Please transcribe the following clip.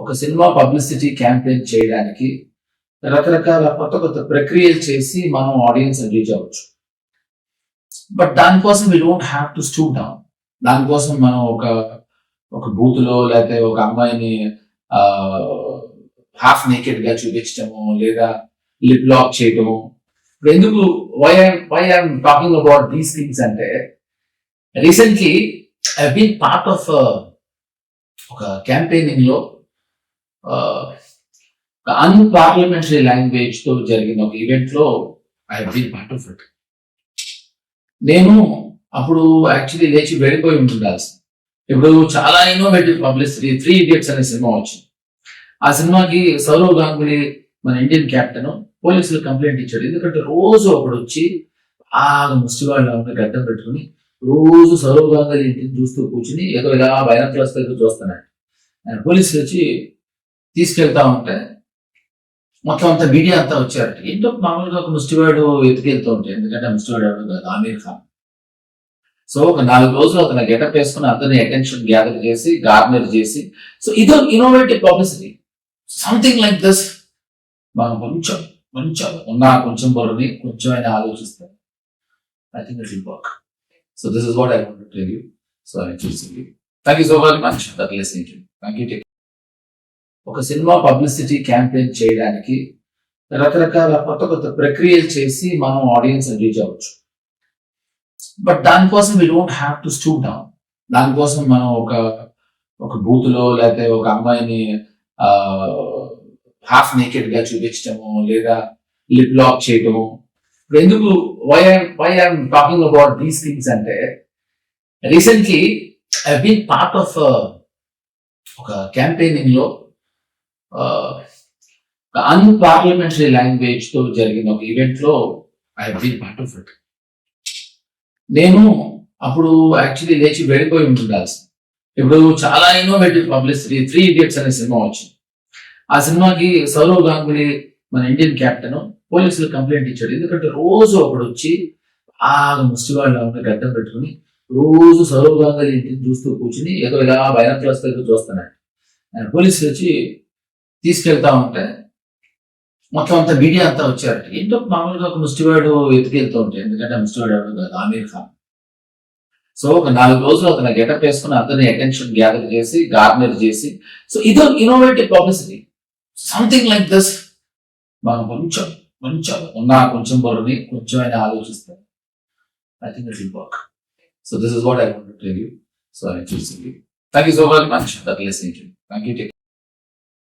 ఒక cinema publicity campaign చేయడానికి రకరకాల కొత్త కొత్త ప్రక్రియలు చేసి మనం ఆడియన్స్ రీచ్ అవ్వచ్చు. బట్ దానికోసం we don't have to stoop down. దానికోసం మనం ఒక బూత్లో లేకపోతే ఒక అమ్మాయిని హాఫ్ నేకెడ్ గా చూపించడము లేదా లిప్ లాక్ చేయటము. ఇప్పుడు ఎందుకు why I'm talking about these things అంటే recently I been part of ఒక క్యాంపెయినింగ్ లో అన్పార్లమెంటరీ లాంగ్వేజ్ తో జరిగిన ఒక ఈవెంట్ లో I been part of it. నేను అప్పుడు యాక్చువల్లీ లేచి వెళ్ళిపోయి ఉండాల్సి. ఇప్పుడు చాలా ఇన్నోవేటివ్ పబ్లిసిటీ 3 Idiots అనే సినిమా వచ్చింది. ఆ సినిమాకి సౌరవ్ గాంగులీ మన ఇండియన్ కెప్టెన్ పోలీసులు కంప్లైంట్ ఇచ్చాడు. ఎందుకంటే రోజు ఒకడు వచ్చి బాగా ముష్టివాళ్ళు గడ్డం పెట్టుకుని రోజు సౌరవ్ గాంగులీ ఇంటిని చూస్తూ కూర్చుని ఏదో ఇలా బైనాక్యులర్స్ దగ్గర చూస్తున్నాడు. పోలీసులు వచ్చి తీసుకెళ్తా ఉంటే మొత్తం అంతా మీడియా అంతా వచ్చారట. ఏంటో మామూలుగా ఒక ముష్టివాడు ఎత్తుకెళ్తూ ఉంటాయి, ఎందుకంటే ముష్టివాడు ఎవరు కాదు, ఆమీర్ ఖాన్. సో ఒక 4 రోజులు అతను గెటప్ వేసుకుని అందరినీ అటెన్షన్ గ్యాదర్ చేసి గార్నర్ చేసి, సో ఇదో innovative publicity. Something like this మనం కొంచెం కొంచెం బుర్రని కొంచెం అయినా ఆలోచిస్తే I think it will work. So this is what I want to tell you. So I choosing you. Thank you so very much for listening to me. Thank you. ఒక cinema publicity campaign చేయడానికి రకరకాల కొత్త కొత్త ప్రక్రియలు చేసి మనం audience reach అవ్వచ్చు. But దానికోసం we don't have to stoop down. దానికోసం మనం ఒక బూత్లో లేకపోతే ఒక అమ్మాయిని హాఫ్ నేకెడ్ గా చూపించడము లేదా లిప్ లాక్ చేయటము. ఇప్పుడు ఎందుకు why I'm talking about these things అంటే recently I been part of ఒక క్యాంపెయినింగ్ లో అన్పార్లమెంటరీ లాంగ్వేజ్ తో జరిగిన ఒక ఈవెంట్ లో I been part of it. నేను అప్పుడు యాక్చువల్లీ లేచి వెళ్ళిపోయి ఉండాల్సి. ఇప్పుడు చాలా ఇన్నోవేటివ్ పబ్లిసిటీ 3 Idiots అనే సినిమా వచ్చింది. ఆ సినిమాకి సౌరవ్ గాంగులీ మన ఇండియన్ కెప్టెన్ పోలీసులు కంప్లైంట్ ఇచ్చాడు. ఎందుకంటే రోజు ఒకడు వచ్చి బాగా ముష్టివాళ్ళు గడ్డం పెట్టుకుని రోజు సౌరవ్ గాంగులీ ఇంటిని చూస్తూ కూర్చుని ఏదో ఇలా బైనాక్యులర్స్ దగ్గర చూస్తున్నాడు. పోలీసులు వచ్చి తీసుకెళ్తా ఉంటే మొత్తం అంతా మీడియా అంతా వచ్చారట. ఏంటో మామూలుగా ఒక ముష్టివాడు ఎత్తుకెళ్తూ ఉంటాయి, ఎందుకంటే ముష్టివాడు ఎవరు కాదు, ఆమీర్ ఖాన్. సో ఒక 4 రోజులు అతను గెటప్ వేసుకుని అందరినీ అటెన్షన్ గ్యాదర్ చేసి గార్నర్ చేసి, సో ఇదో innovative publicity. Something like this మనం కొంచెం కొంచెం బుర్రని కొంచెం అయినా ఆలోచిస్తే I think it will work. So this is what I want to tell you. So I choosing you. Thank you so very much for listening to me. Thank you.